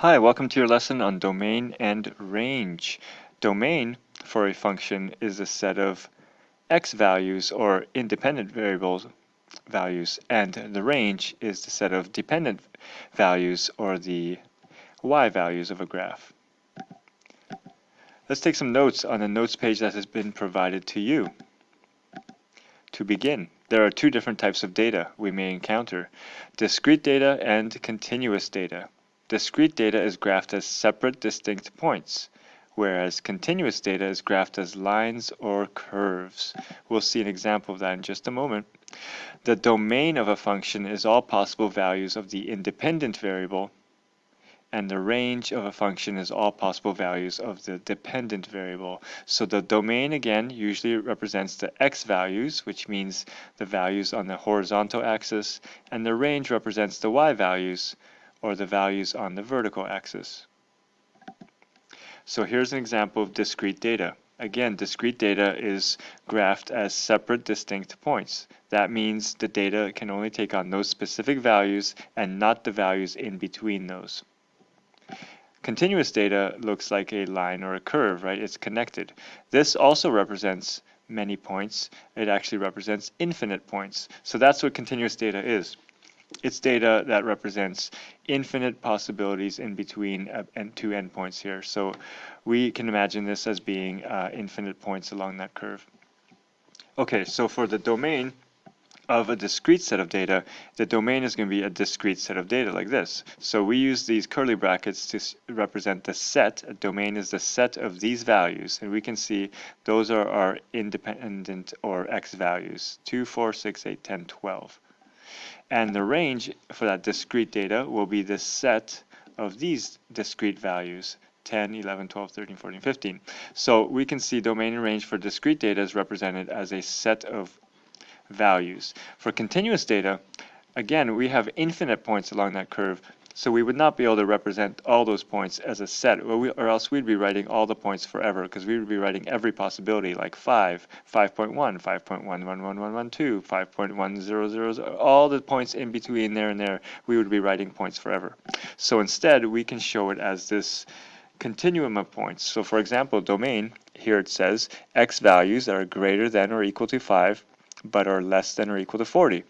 Hi, welcome to your lesson on domain and range. Domain for a function is a set of x values or independent variables values, and the range is the set of dependent values or the y values of a graph. Let's take some notes on the notes page that has been provided to you. To begin, there are two different types of data we may encounter: discrete data and continuous data. Discrete data is graphed as separate, distinct points, whereas continuous data is graphed as lines or curves. We'll see an example of that in just a moment. The domain of a function is all possible values of the independent variable, and the range of a function is all possible values of the dependent variable. So the domain, again, usually represents the x values, which means the values on the horizontal axis, and the range represents the y values, or the values on the vertical axis. So here's an example of discrete data. Again, discrete data is graphed as separate, distinct points. That means the data can only take on those specific values and not the values in between those. Continuous data looks like a line or a curve, right? It's connected. This also represents many points. It actually represents infinite points. So that's what continuous data is. It's data that represents infinite possibilities in between two endpoints here. So we can imagine this as being infinite points along that curve. Okay, so for the domain of a discrete set of data, the domain is going to be a discrete set of data like this. So we use these curly brackets to represent the set. A domain is the set of these values, and we can see those are our independent or x values: 2, 4, 6, 8, 10, 12. And the range for that discrete data will be the set of these discrete values: 10, 11, 12, 13, 14, 15. So we can see domain and range for discrete data is represented as a set of values. For continuous data, again, we have infinite points along that curve, so we would not be able to represent all those points as a set, or else we'd be writing all the points forever, because we would be writing every possibility, like 5, 5.1, 5.11112, 5.100, all the points in between there and there, we would be writing points forever. So instead, we can show it as this continuum of points. So for example, domain, here it says x values that are greater than or equal to 5, but are less than or equal to 40.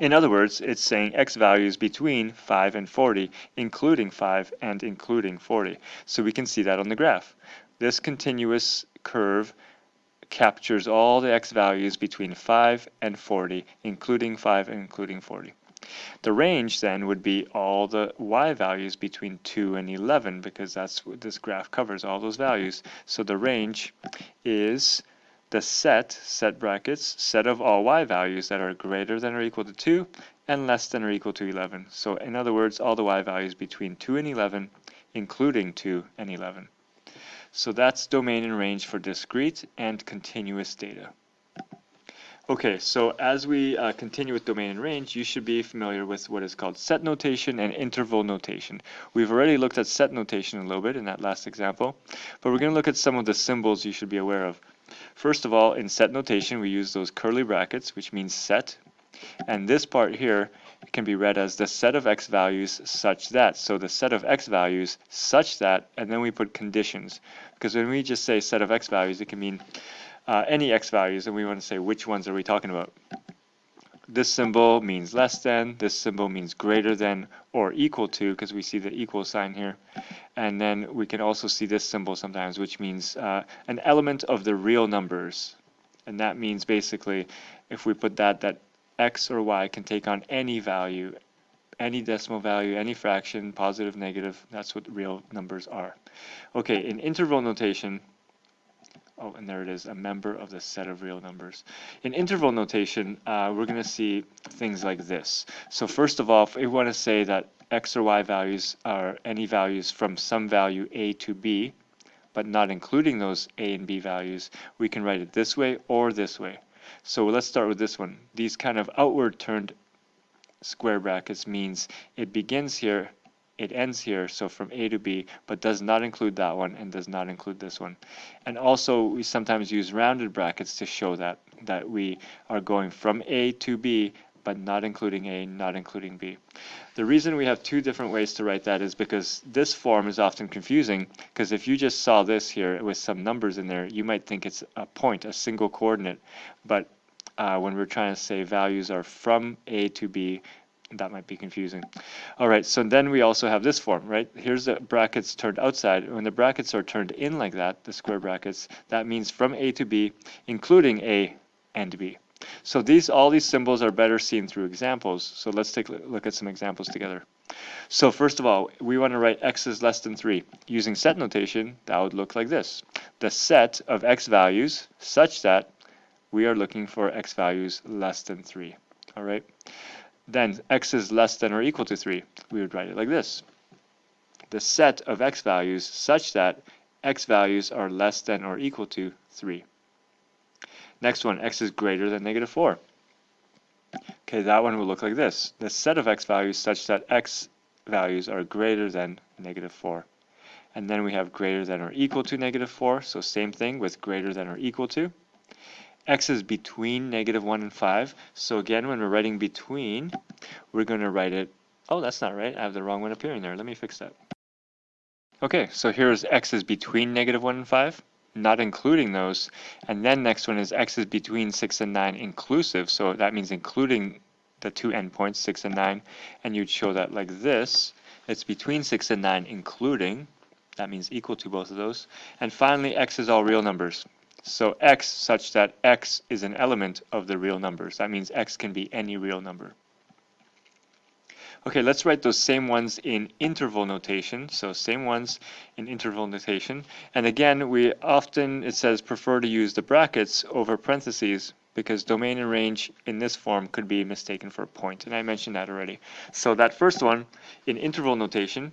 In other words, it's saying x values between 5 and 40, including 5 and including 40. So we can see that on the graph. This continuous curve captures all the x values between 5 and 40, including 5 and including 40. The range then would be all the y values between 2 and 11, because that's what this graph covers, all those values. So the range is the set brackets, set of all y values that are greater than or equal to 2 and less than or equal to 11. So in other words, all the y values between 2 and 11, including 2 and 11. So that's domain and range for discrete and continuous data. Okay, so as we continue with domain and range, you should be familiar with what is called set notation and interval notation. We've already looked at set notation a little bit in that last example, but we're going to look at some of the symbols you should be aware of. First of all, in set notation, we use those curly brackets, which means set. And this part here can be read as the set of x values such that. So the set of x values such that, and then we put conditions. Because when we just say set of x values, it can mean any x values, and we want to say which ones are we talking about. This symbol means less than, this symbol means greater than or equal to, because we see the equal sign here. And then we can also see this symbol sometimes, which means an element of the real numbers. And that means basically, if we put that x or y can take on any value, any decimal value, any fraction, positive, negative. That's what real numbers are. Okay, in interval notation, oh, and there it is, a member of the set of real numbers. In interval notation, we're going to see things like this. So first of all, if we want to say that x or y values are any values from some value a to b, but not including those a and b values, we can write it this way or this way. So let's start with this one. These kind of outward turned square brackets means it begins here, it ends here, so from A to B, but does not include that one and does not include this one. And also we sometimes use rounded brackets to show that we are going from A to B, but not including A, not including B. The reason we have two different ways to write that is because this form is often confusing, because if you just saw this here with some numbers in there, you might think it's a point, a single coordinate, but when we're trying to say values are from A to B, that might be confusing. All right, so then we also have this form, right? Here's the brackets turned outside. When the brackets are turned in like that, the square brackets, that means from A to B, including A and B. So all these symbols are better seen through examples. So let's take a look at some examples together. So first of all, we want to write x is less than 3. Using set notation, that would look like this. The set of x values such that we are looking for x values less than 3. All right. Then x is less than or equal to 3. We would write it like this. The set of x values such that x values are less than or equal to 3. Next one, x is greater than negative 4. Okay, that one will look like this. The set of x values such that x values are greater than negative 4. And then we have greater than or equal to negative 4, so same thing with greater than or equal to. X is between negative 1 and 5, so again, when we're writing between, we're going to write it, oh, that's not right, I have the wrong one appearing there, let me fix that. Okay, so here's x is between negative 1 and 5, not including those, and then next one is x is between 6 and 9 inclusive, so that means including the two endpoints, 6 and 9, and you'd show that like this, it's between 6 and 9 including, that means equal to both of those, and finally x is all real numbers. So x such that x is an element of the real numbers. That means x can be any real number. Okay, let's write those same ones in interval notation. So same ones in interval notation. And again, it says prefer to use the brackets over parentheses because domain and range in this form could be mistaken for a point. And I mentioned that already. So that first one in interval notation,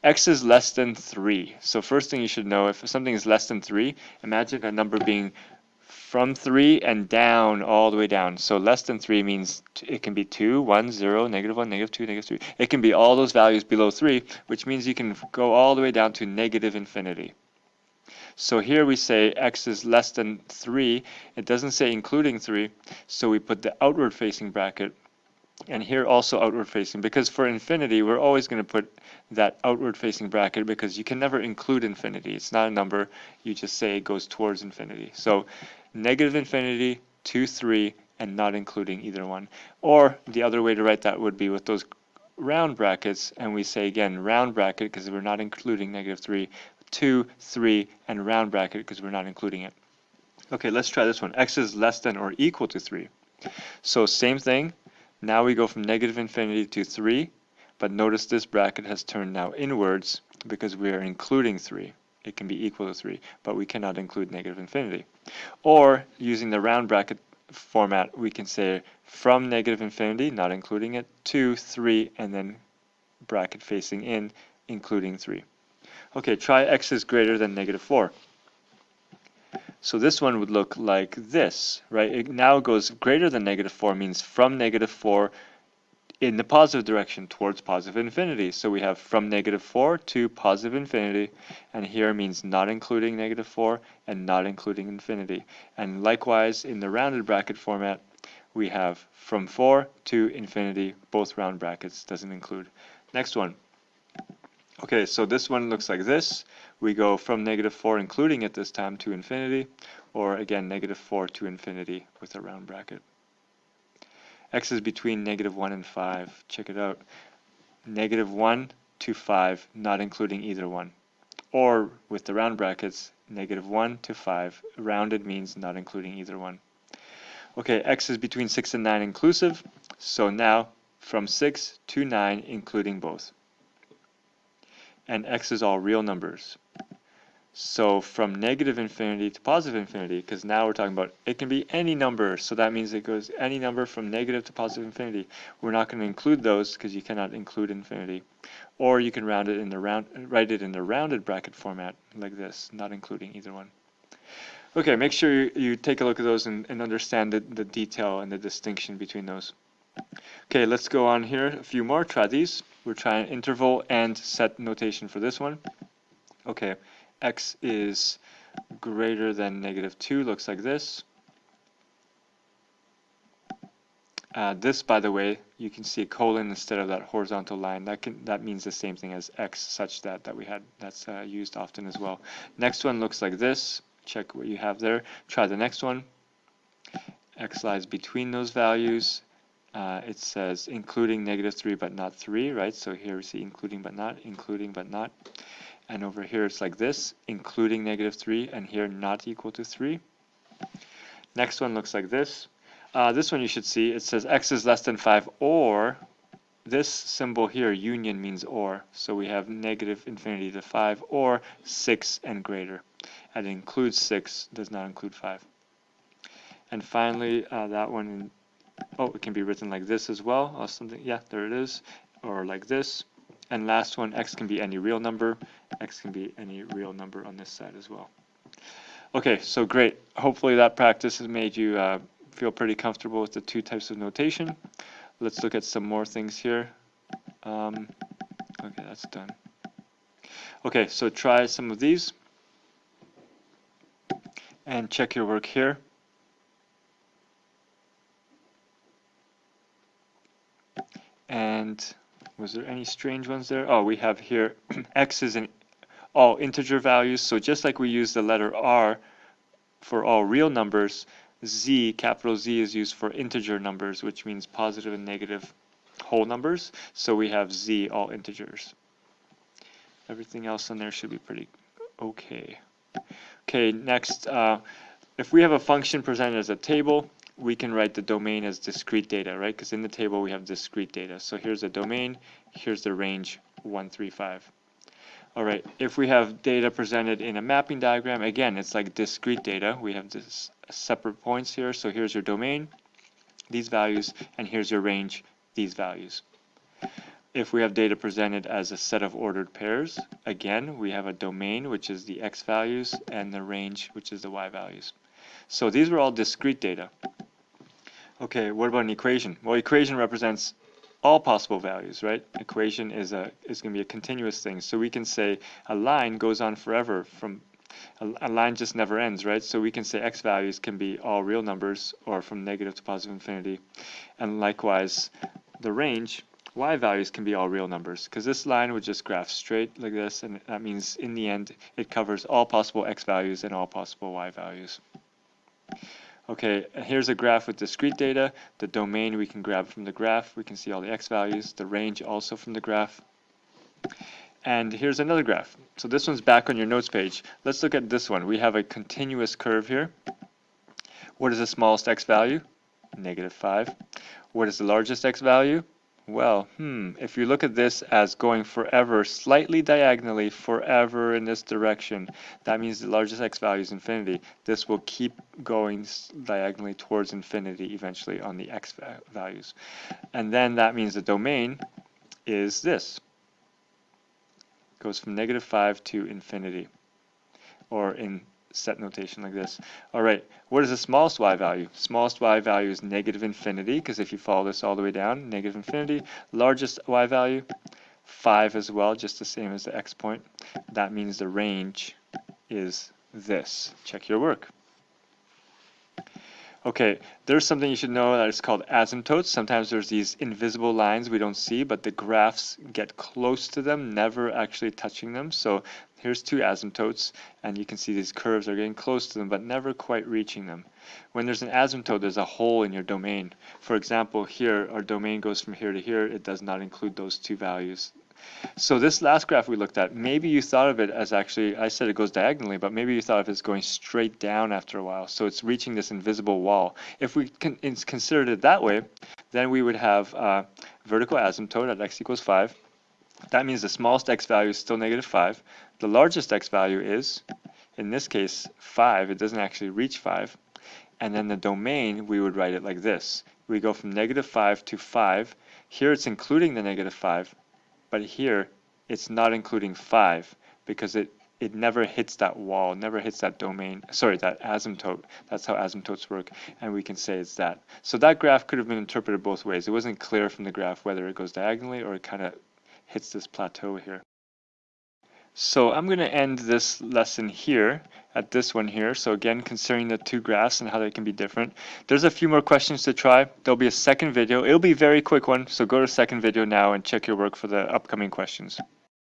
x is less than 3. So first thing you should know, if something is less than 3, imagine a number being from 3 and down, all the way down. So less than 3 means it can be 2, 1, 0, negative 1, negative 2, negative 3. It can be all those values below 3, which means you can go all the way down to negative infinity. So here we say x is less than 3. It doesn't say including 3, so we put the outward facing bracket. And here also outward facing, because for infinity, we're always going to put that outward facing bracket because you can never include infinity. It's not a number. You just say it goes towards infinity. So negative infinity, 2, 3, and not including either one. Or the other way to write that would be with those round brackets, and we say again round bracket because we're not including negative 3, 2, 3, and round bracket because we're not including it. Okay, let's try this one. X is less than or equal to 3. So same thing. Now we go from negative infinity to 3, but notice this bracket has turned now inwards because we are including 3. It can be equal to 3, but we cannot include negative infinity. Or using the round bracket format, we can say from negative infinity, not including it, to 3, and then bracket facing in, including 3. Okay, try x is greater than negative 4. So this one would look like this, right? It now goes greater than negative 4 means from negative 4 in the positive direction towards positive infinity. So we have from negative 4 to positive infinity, and here means not including negative 4 and not including infinity. And likewise, in the rounded bracket format, we have from 4 to infinity, both round brackets, doesn't include. Next one. Okay, so this one looks like this. We go from negative 4, including it this time, to infinity, or again, negative 4 to infinity with a round bracket. X is between negative 1 and 5. Check it out. Negative 1 to 5, not including either one. Or with the round brackets, negative 1 to 5. Rounded means not including either one. Okay, X is between 6 and 9 inclusive. So now from 6 to 9, including both. And x is all real numbers. So from negative infinity to positive infinity, because now we're talking about it can be any number, so that means it goes any number from negative to positive infinity. We're not going to include those because you cannot include infinity. Or you can write it in the rounded bracket format like this, not including either one. Okay, make sure you take a look at those and understand the detail and the distinction between those. Okay, let's go on here. A few more. Try these. We're trying interval and set notation for this one. Okay, x is greater than negative 2. Looks like this. This, by the way, you can see a colon instead of that horizontal line. That means the same thing as x, such that we had. That's used often as well. Next one looks like this. Check what you have there. Try the next one. X lies between those values. It says including -3 but not 3, right? So here we see including but not, including but not. And over here it's like this, including -3, and here not equal to 3. Next one looks like this. This one you should see, it says x is less than 5, or this symbol here, union, means or. So we have -infinity to 5 or 6 and greater. And it includes 6, does not include 5. And finally, that one, it can be written like this as well, or something. Yeah, there it is, or like this. And last one, x can be any real number. X can be any real number on this side as well. Okay, so great. Hopefully that practice has made you feel pretty comfortable with the two types of notation. Let's look at some more things here. Okay, that's done. Okay, so try some of these and check your work here. And was there any strange ones there? Oh, we have here x is in all integer values. So just like we use the letter R for all real numbers, Z, capital Z, is used for integer numbers, which means positive and negative whole numbers. So we have Z, all integers. Everything else on there should be pretty okay. Okay, next, if we have a function presented as a table, we can write the domain as discrete data, right? Because in the table we have discrete data. So here's the domain, here's the range 1, 3, 5. All right, if we have data presented in a mapping diagram, again, it's like discrete data. We have this separate points here. So here's your domain, these values, and here's your range, these values. If we have data presented as a set of ordered pairs, again, we have a domain, which is the x values, and the range, which is the y values. So these were all discrete data. Okay, what about an equation? Well, equation represents all possible values, right? Equation is going to be a continuous thing. So we can say a line goes on forever. A line just never ends, right? So we can say x values can be all real numbers or from negative to positive infinity. And likewise, the range, y values can be all real numbers, because this line would just graph straight like this, and that means in the end it covers all possible x values and all possible y values. Okay, here's a graph with discrete data. The domain we can grab from the graph. We can see all the x values. The range also from the graph. And here's another graph. So this one's back on your notes page. Let's look at this one. We have a continuous curve here. What is the smallest x value? -5. What is the largest x value? Well, if you look at this as going forever, slightly diagonally, forever in this direction, that means the largest x value is infinity. This will keep going diagonally towards infinity eventually on the x values. And then that means the domain is this. It goes from -5 to infinity, or in set notation like this. All right, what is the smallest y value? Smallest y value is -infinity, because if you follow this all the way down, -infinity. Largest y value, 5 as well, just the same as the x point. That means the range is this. Check your work. Okay, there's something you should know that is called asymptotes. Sometimes there's these invisible lines we don't see, but the graphs get close to them, never actually touching them. So here's two asymptotes, and you can see these curves are getting close to them, but never quite reaching them. When there's an asymptote, there's a hole in your domain. For example, here, our domain goes from here to here. It does not include those two values. So this last graph we looked at, maybe you thought of it as actually, I said it goes diagonally, but maybe you thought of it as going straight down after a while. So it's reaching this invisible wall. If we considered it that way, then we would have a vertical asymptote at x equals 5. That means the smallest x value is still -5. The largest x value is, in this case, 5. It doesn't actually reach 5. And then the domain, we would write it like this. We go from -5 to 5. Here it's including the -5. But here, it's not including 5 because it never hits that wall, never hits that domain, sorry, that asymptote. That's how asymptotes work, and we can say it's that. So that graph could have been interpreted both ways. It wasn't clear from the graph whether it goes diagonally or it kind of hits this plateau here. So I'm going to end this lesson here at this one here. So again, considering the two graphs and how they can be different. There's a few more questions to try. There'll be a second video. It'll be a very quick one. So go to the second video now and check your work for the upcoming questions.